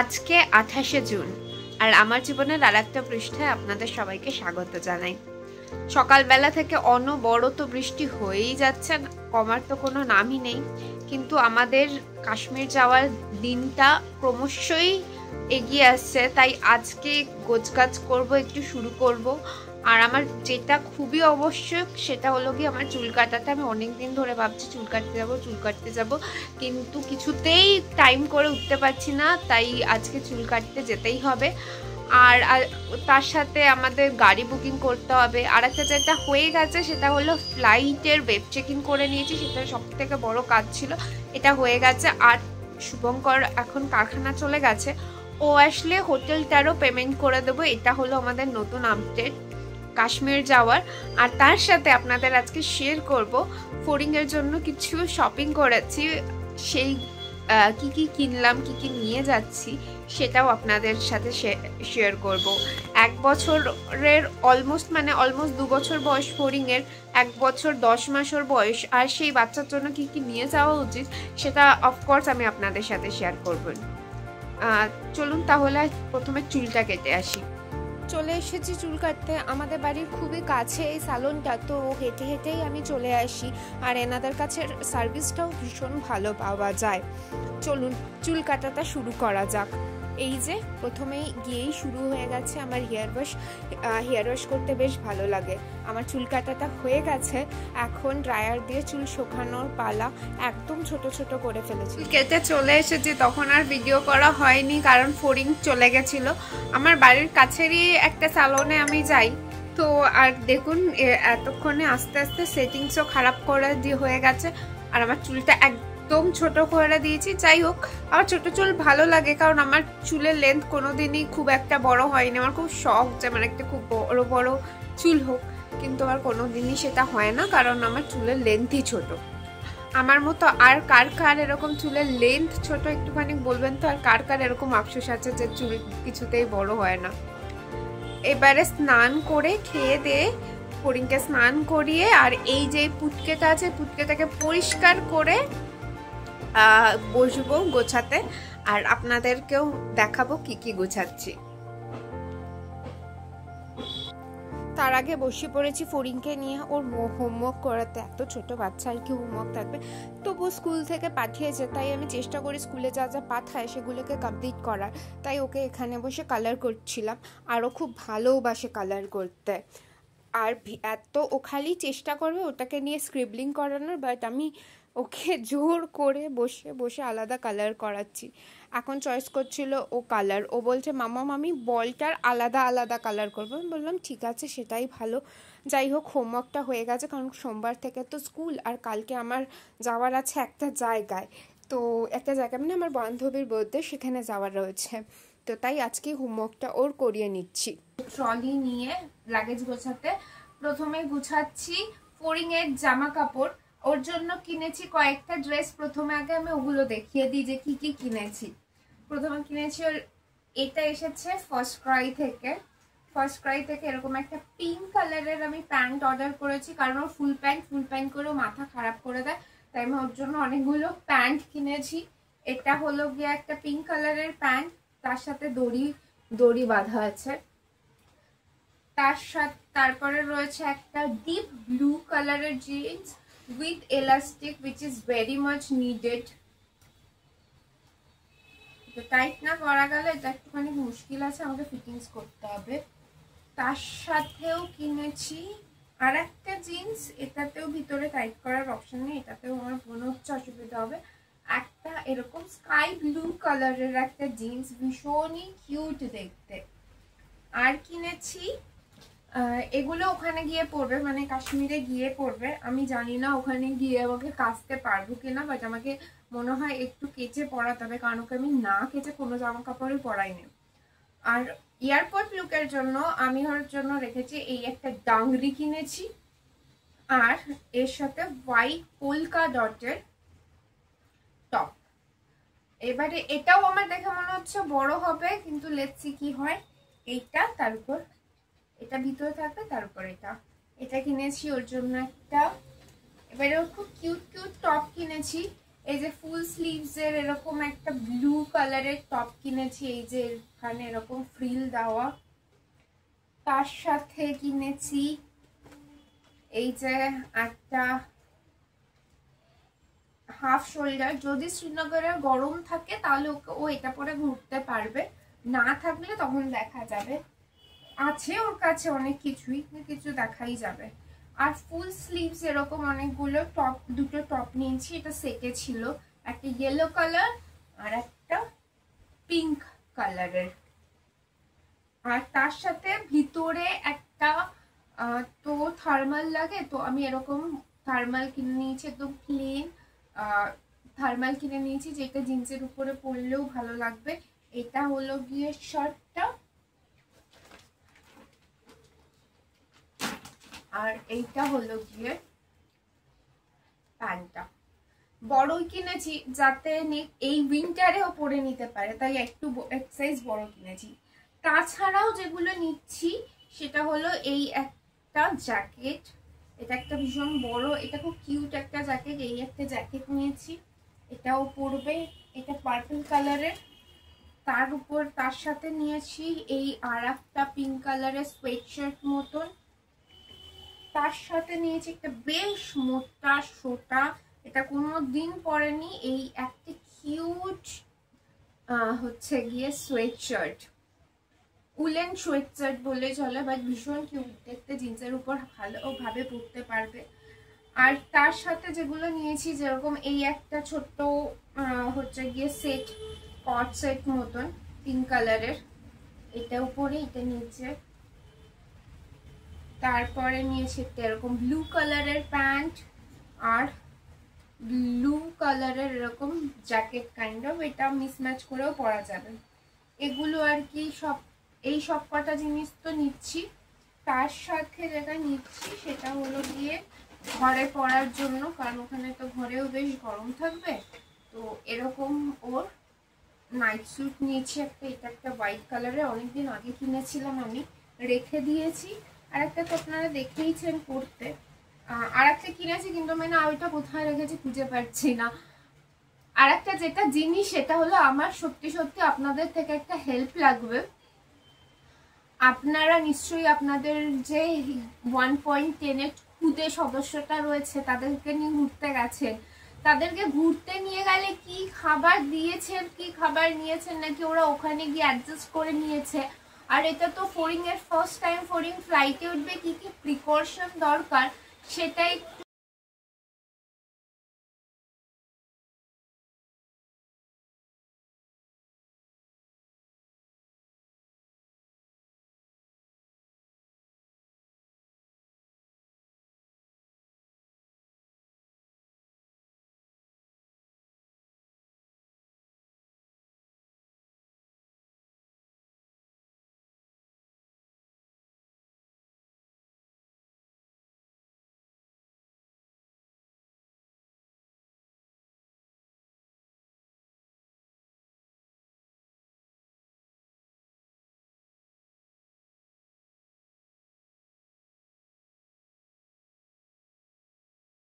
আজকে 28শে জুন আর আমার জীবনের আরেকটা পৃষ্ঠায় আপনাদের সবাইকে স্বাগত জানাই। সকালবেলা থেকে অনবরত বৃষ্টি হয়েই যাচ্ছে, কমার তো কোনো নামই নেই। কিন্তু আমাদের কাশ্মীর যাওয়ার দিনটা ক্রমশই এগিয়ে আসছে, তাই আজকে গোছগাছ করব, একটু শুরু করব। আর আমার যেটা খুবই আবশ্যক সেটা হলো কি আমার চুল কাটাটা। আমি অনেকদিন ধরে ভাবছি চুল কাটতে যাব, কিন্তু কিছুতেই টাইম করে উঠতে পারছি না, তাই আজকে চুল কাটতে যেতেই হবে। আর তার সাথে আমাদের গাড়ি বুকিং করতে হবে। আর একটা যেটা হয়ে গেছে সেটা হলো ফ্লাইটের ওয়েব চেক ইন করে নিয়েছি, সেটা সব থেকে বড় কাজ ছিল, এটা হয়ে গেছে। আর শুভঙ্কর এখন কারখানা চলে গেছে, ও আসলে হোটেলটারও পেমেন্ট করে দেবো। এটা হলো আমাদের নতুন আপডেট কাশ্মীর যাওয়ার। আর তার সাথে আপনাদের আজকে শেয়ার করব ফড়িংয়ের জন্য কিছু শপিং করেছি, সেই কি কি কিনলাম, কি কি নিয়ে যাচ্ছি সেটাও আপনাদের সাথে শেয়ার করব। 1 বছরের অলমোস্ট 2 বছর বয়স ফড়িংয়ের, 1 বছর 10 মাসের বয়স। আর সেই বাচ্চার জন্য কি কি নিয়ে যাওয়া উচিত সেটা অফকোর্স আমি আপনাদের সাথে শেয়ার করব। চলুন তাহলে প্রথমে চুলটা কেটে আসি। চলে এসেছি চুল কাটতে। আমাদের বাড়ির খুবই কাছে এই সালনটা, তো হেঁটে হেঁটেই আমি চলে আসি। আর এনাদের কাছে সার্ভিসটাও ভীষণ ভালো পাওয়া যায়। চলুন চুল কাটাটা শুরু করা যাক। এই যে প্রথমেই গিয়েই শুরু হয়ে গেছে আমার হেয়ার ওয়াশ করতে বেশ ভালো লাগে। আমার চুল কাটাটা হয়ে গেছে, এখন ড্রায়ার দিয়ে চুল শুকানোর পালা। একদম ছোট ছোট করে ফেলেছি, কেটে চলে এসেছি। তখন আর ভিডিও করা হয়নি কারণ ফড়িং চলে গেছিল। আমার বাড়ির কাছেরই একটা সালনে আমি যাই, তো আর দেখুন এতক্ষণে আস্তে আস্তে সেটিংসও খারাপ করে দিয়ে হয়ে গেছে। আর আমার চুলটা একদম ছোট করে দিয়েছি। যাই হোক, আমার ছোট চুল ভালো লাগে কারণ আমার চুলের লেন্থ কোনোদিনই খুব একটা বড় হয়নি। আমার খুব শখ যে আমার একটা খুব বড় বড় চুল হোক, কিন্তু আমার কোনোদিনই সেটা হয় না কারণ আমার চুলের লেন্থই ছোট। আমার মতো আর কার কার এরকম চুলের লেন্থ ছোট একটুখানি বলবেন তো। আর কার কার এরকম আফসোস আছে যে চুল কিছুতেই বড় হয় না। এবারে স্নান করে খেয়ে দিয়ে ফড়িংকে স্নান করিয়ে, আর এই যে পুটকেটা আছে পুটকেটাকে পরিষ্কার করে বসবো গোছাতে। আর আপনাদেরকেও দেখাবো কি কি গোছাচ্ছি। তার আগে বসে পড়েছি ফড়িংকে নিয়ে ওর হোমওয়ার্ক করাতে। এত ছোট বাচ্চা আর কি হোমওয়ার্ক থাকবে, তবু স্কুল থেকে পাঠিয়েছে, তাই আমি চেষ্টা করি স্কুলে যা যা পাঠায় সেগুলোকে কমপ্লিট করার। তাই ওকে এখানে বসে কালার করছিলাম, আর ও খুব ভালোবাসে কালার করতে। আর ও খালি চেষ্টা করবে ওটাকে নিয়ে স্ক্রিবলিং করানোর, বাট আমি ওকে জোর করে বসে বসে আলাদা কালার করাচ্ছি। এখন চয়েস করছিল ও কালার, ও বলছে মামা আমি বলটার আলাদা আলাদা কালার করবো। আমি বললাম ঠিক আছে, সেটাই ভালো। যাই হোক, হোমওয়ার্কটা হয়ে গেছে কারণ সোমবার থেকে তো স্কুল, আর কালকে আমার যাওয়ার আছে একটা জায়গায়। তো একটা জায়গা মানে আমার বান্ধবীর বার্থডে, সেখানে যাওয়ার রয়েছে, তো তাই আজকে হোমওয়ার্কটা ওর করিয়ে নিচ্ছি। ট্রলি নিয়ে লাগেজ গোছাতে প্রথমে গুছাচ্ছি ফড়িংয়ের জামা কাপড়। ওর জন্য কিনেছি কয়েকটা ড্রেস। প্রথমে আগে আমি ওগুলো দেখিয়ে দিই যে কি কি কিনেছি। প্রথমে কিনেছি ওর এটা এসেছে ফার্স্ট ক্রাই থেকে এরকম একটা পিঙ্ক কালারের আমি প্যান্ট অর্ডার করেছি, কারণ ওর ফুল প্যান্ট করেও মাথা খারাপ করে দেয়, তাই আমি ওর জন্য অনেকগুলো প্যান্ট কিনেছি। এটা হলো গিয়ে একটা পিঙ্ক কালারের প্যান্ট, তার সাথে দড়ি বাঁধা আছে। তারপরে রয়েছে একটা ডিপ ব্লু কালারের jeans with elastic, which is very much needed. Tight না করা গেলে এটা একটুখানি মুশকিল আছে, আমাকে ফিটিংস করতে হবে। তার সাথেও কিনেছি আর একটা জিন্স, এটাতেও ভিতরে টাইট করার অপশন নেই, এটাতেও আমার মনে হচ্ছে অসুবিধা হবে। একটা এরকম স্কাই ব্লু কালারের একটা জিন্স, ভীষণই কিউট দেখতে। আর কিনেছি এগুলো ওখানে গিয়ে পরবে, মানে কাশ্মীরে গিয়ে পরবে। আমি জানি না ওখানে গিয়ে আমাকে কাচতে পারবো কিনা, বাট আমাকে মনে হয় একটু কেচে পরাতে হবে, কারণ ওকে আমি না কেচে কোনো জামা কাপড়ই পরাইনি। আর এয়ারপোর্ট লুকের জন্য আমি ওর জন্য রেখেছি এই একটা ডাংরি কিনেছি, আর এর সাথে হোয়াইট পোলকা ডটের টপ। এবারে এটাও আমার দেখে মনে হচ্ছে বড় হবে, কিন্তু লেটস সি কি হয়। এইটা তার উপর এটা ভিতরে থাকবে, তার উপর এটা কিনেছি ওর জন্য একটা। এবারে ওর খুব কিউট টপ কিনেছি, এই যে ফুল স্লিভস এর এরকম একটা ব্লু কালারের টপ কিনেছি, এই যে এখানে এরকম ফ্রিল দেওয়া। তার সাথে কিনেছি এই যে একটা হাফ শোল্ডার। যদি শ্রীনগরে গরম থাকে তাহলে ও এটা পরে ঘুরতে পারবে, না থাকলে তখন দেখা যাবে। আছে ওর কাছে অনেক কিছুই, কিছু দেখাই যাবে। আর ফুল স্লিভস এরকম অনেকগুলো টপ, দুটো টপ নিয়েছি, এটা সেটে ছিল, একটা ইয়েলো কালার আর একটা পিঙ্ক কালারের। আর তার সাথে ভিতরে একটা তো থার্মাল লাগে, তো আমি এরকম থার্মাল কিনে নিয়েছি, একদম প্লেন থার্মাল কিনে নিয়েছি, যেটা জিন্সের উপরে পরলেও ভালো লাগবে। এটা হলো গিয়ে শার্টটা, আর এইটা হলো গিয়ে প্যান্টটা। বড়ই কিনেছি যাতে এই উইন্টারেও পরে নিতে পারে, তাই একটু এক সাইজ বড় কিনেছি। তাছাড়াও যেগুলো নিচ্ছি সেটা হলো এই একটা জ্যাকেট, এটা একটা ভীষণ বড়, এটা খুব কিউট একটা জ্যাকেট। এই একটা জ্যাকেট নিয়েছি, এটাও পরবে, এটা পার্পল কালারের। তার উপর তার সাথে নিয়েছি এই আর একটা পিঙ্ক কালারের সোয়েটশার্ট মতন। তার সাথে নিয়েছি একটা বেশ মোটা সোটা, এটা কোনোদিন পরেনি, এই একটা কিউট হচ্ছে গিয়ে সোয়েটশার্ট, উলেন সোয়েটশার্ট বলে চলে, বাট ভীষণ কিউট দেখতে, জিন্সের উপর ভালোভাবে পরতে পারবে। আর তার সাথে যেগুলো নিয়েছি যেরকম এই একটা ছোট্ট হচ্ছে গিয়ে সেট, কট সেট মতন পিঙ্ক কালারের, এটা উপরে এটা নিচে। তারপরে নিয়েছি একটা এরকম ব্লু কালারের প্যান্ট আর ব্লু কালারের এরকম জ্যাকেট কাইন্ড অফ, এটা মিসম্যাচ করেও পরা যাবে। এগুলো আর কি সব, এই সব কটা জিনিস তো নিচ্ছি। তার সাথে যেটা নিচ্ছি সেটা হলো গিয়ে ঘরে পরার জন্য, কারণ ওখানে তো ঘরেও বেশ গরম থাকবে, তো এরকম ওর নাইট স্যুট নিয়েছি একটা, এটা একটা হোয়াইট কালারের, অনেকদিন আগে কিনেছিলাম আমি, রেখে দিয়েছি। আর একটা তো আপনারা দেখেইছেন পরতে, আর একটা কিনেছি কিন্তু মানে ওইটা কোথায় রেখেছি খুঁজে পাচ্ছি না। আর একটা যেটা জিনিস সেটা হলো আমার সত্যি সত্যি আপনাদের থেকে একটা হেল্প লাগবে। আপনারা নিশ্চয়ই আপনাদের যে 1.10 এর খুদে সদস্যটা রয়েছে তাদেরকে নিয়ে ঘুরতে গেছেন, তাদেরকে ঘুরতে নিয়ে গেলে কি খাবার দিয়েছেন, কি খাবার নিয়েছেন, নাকি ওরা ওখানে গিয়ে অ্যাডজাস্ট করে নিয়েছে। আর এটা তো ফরিং এর ফার্স্ট টাইম, ফরিং ফ্লাইটে উঠবে, কি কি প্রিকশন দরকার সেটা একটু